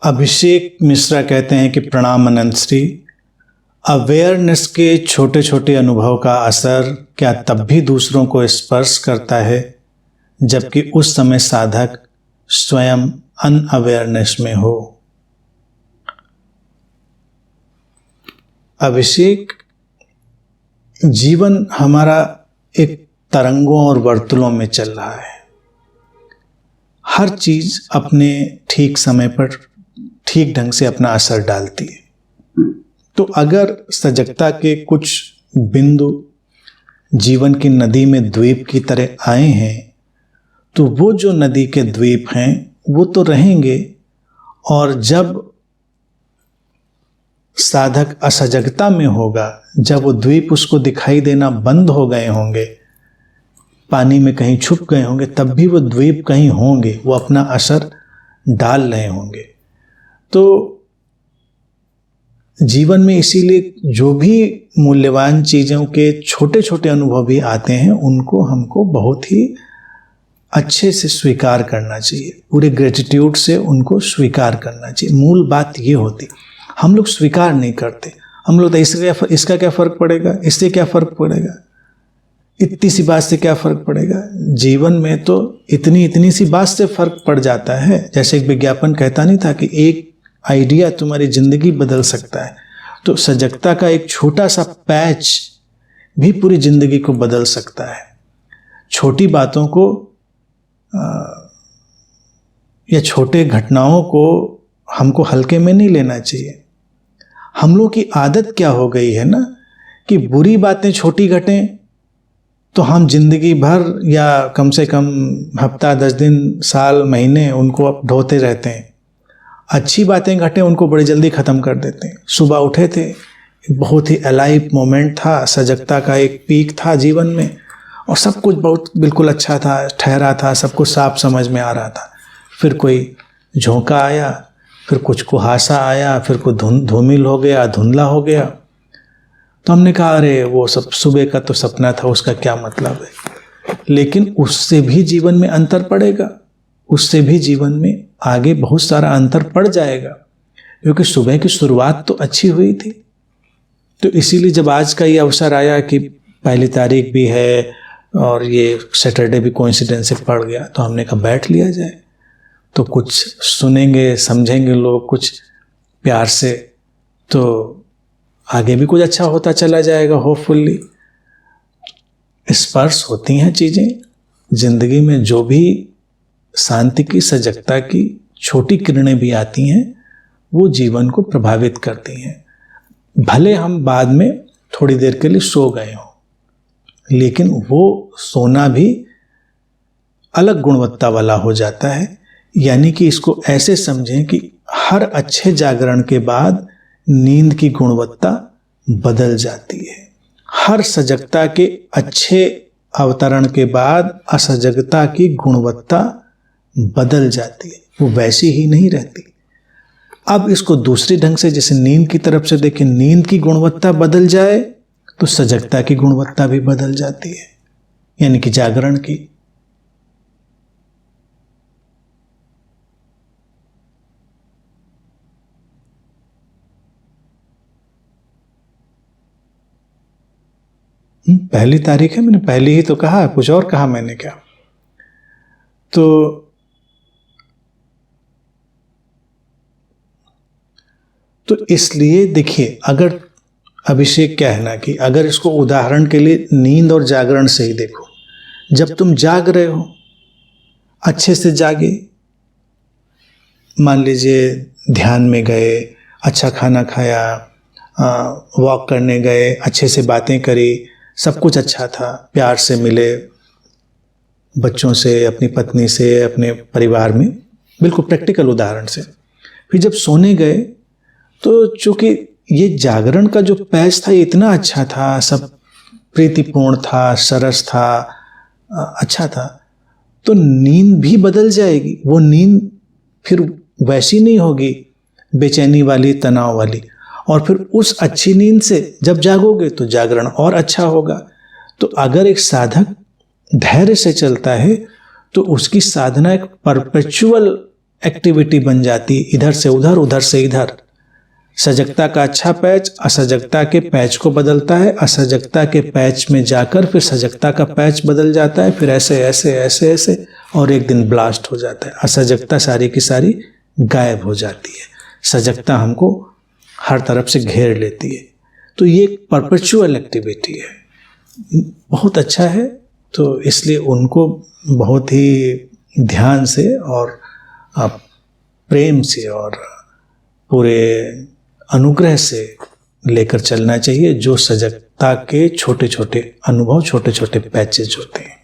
अभिषेक मिश्रा कहते हैं कि प्रणाम अनंत श्री। अवेयरनेस के छोटे छोटे अनुभव का असर क्या तब भी दूसरों को स्पर्श करता है जबकि उस समय साधक स्वयं अनअवेयरनेस में हो? अभिषेक, जीवन हमारा एक तरंगों और वर्तुलों में चल रहा है। हर चीज अपने ठीक समय पर ठीक ढंग से अपना असर डालती है। तो अगर सजगता के कुछ बिंदु जीवन की नदी में द्वीप की तरह आए हैं तो वो जो नदी के द्वीप हैं वो तो रहेंगे, और जब साधक असजगता में होगा, जब वो द्वीप उसको दिखाई देना बंद हो गए होंगे, पानी में कहीं छुप गए होंगे, तब भी वो द्वीप कहीं होंगे, वो अपना असर डाल रहे होंगे। तो जीवन में इसीलिए जो भी मूल्यवान चीज़ों के छोटे छोटे अनुभव भी आते हैं उनको हमको बहुत ही अच्छे से स्वीकार करना चाहिए, पूरे ग्रेटिट्यूड से उनको स्वीकार करना चाहिए। मूल बात ये होती, हम लोग स्वीकार नहीं करते। हम लोग तो इसका क्या फ़र्क पड़ेगा, इससे क्या फ़र्क पड़ेगा, इतनी सी बात से क्या फ़र्क पड़ेगा। जीवन में तो इतनी सी बात से फ़र्क पड़ जाता है। जैसे एक विज्ञापन कहता नहीं था कि एक आइडिया तुम्हारी ज़िंदगी बदल सकता है, तो सजगता का एक छोटा सा पैच भी पूरी ज़िंदगी को बदल सकता है। छोटी बातों को या छोटे घटनाओं को हमको हल्के में नहीं लेना चाहिए। हम लोग की आदत क्या हो गई है ना कि बुरी बातें छोटी घटें तो हम जिंदगी भर या कम से कम हफ्ता 10 दिन साल महीने उनको अब ढोते रहते हैं। अच्छी बातें घटें उनको बड़ी जल्दी ख़त्म कर देते हैं। सुबह उठे थे, बहुत ही अलाइव मोमेंट था, सजगता का एक पीक था जीवन में, और सब कुछ बहुत बिल्कुल अच्छा था, ठहरा था, सब कुछ साफ समझ में आ रहा था। फिर कोई झोंका आया, फिर कुछ कुहासा आया, फिर कोई धूमिल हो गया, धुंधला हो गया। तो हमने कहा अरे वो सब सुबह का तो सपना था, उसका क्या मतलब है। लेकिन उससे भी जीवन में अंतर पड़ेगा, उससे भी जीवन में आगे बहुत सारा अंतर पड़ जाएगा, क्योंकि सुबह की शुरुआत तो अच्छी हुई थी। तो इसीलिए जब आज का ये अवसर आया कि 1 तारीख भी है और ये सैटरडे भी कोइंसिडेंस से पड़ गया, तो हमने कहा बैठ लिया जाए, तो कुछ सुनेंगे समझेंगे लोग कुछ प्यार से, तो आगे भी कुछ अच्छा होता चला जाएगा होपफुली। स्पर्श होती हैं चीज़ें जिंदगी में, जो भी शांति की सजगता की छोटी किरणें भी आती हैं वो जीवन को प्रभावित करती हैं। भले हम बाद में थोड़ी देर के लिए सो गए हों, लेकिन वो सोना भी अलग गुणवत्ता वाला हो जाता है। यानी कि इसको ऐसे समझें कि हर अच्छे जागरण के बाद नींद की गुणवत्ता बदल जाती है। हर सजगता के अच्छे अवतरण के बाद असजगता की गुणवत्ता बदल जाती है, वो वैसी ही नहीं रहती। अब इसको दूसरे ढंग से, जैसे नींद की तरफ से देखें, नींद की गुणवत्ता बदल जाए तो सजगता की गुणवत्ता भी बदल जाती है, यानी कि जागरण की। पहली तारीख है, मैंने पहली ही तो कहा, कुछ और कहा मैंने क्या। तो इसलिए देखिए, अगर अभिषेक क्या है ना कि अगर इसको उदाहरण के लिए नींद और जागरण से ही देखो, जब तुम जाग रहे हो, अच्छे से जागे, मान लीजिए ध्यान में गए, अच्छा खाना खाया, वॉक करने गए, अच्छे से बातें करी, सब कुछ अच्छा था, प्यार से मिले बच्चों से, अपनी पत्नी से, अपने परिवार में, बिल्कुल प्रैक्टिकल उदाहरण से। फिर जब सोने गए तो चूंकि ये जागरण का जो पैच था ये इतना अच्छा था, सब प्रीतिपूर्ण था, सरस था, अच्छा था, तो नींद भी बदल जाएगी। वो नींद फिर वैसी नहीं होगी बेचैनी वाली, तनाव वाली, और फिर उस अच्छी नींद से जब जागोगे तो जागरण और अच्छा होगा। तो अगर एक साधक धैर्य से चलता है तो उसकी साधना एक परपेचुअल एक्टिविटी बन जाती, इधर से उधर, उधर से इधर। सजगता का अच्छा पैच असजगता के पैच को बदलता है, असजगता के पैच में जाकर फिर सजगता का पैच बदल जाता है, फिर ऐसे ऐसे ऐसे ऐसे, और एक दिन ब्लास्ट हो जाता है। असजगता सारी की सारी गायब हो जाती है, सजगता हमको हर तरफ से घेर लेती है। तो ये एक परपेचुअल एक्टिविटी है, बहुत अच्छा है। तो इसलिए उनको बहुत ही ध्यान से और प्रेम से और पूरे अनुग्रह से लेकर चलना चाहिए, जो सजगता के छोटे छोटे अनुभव, छोटे छोटे पैचेज होते हैं।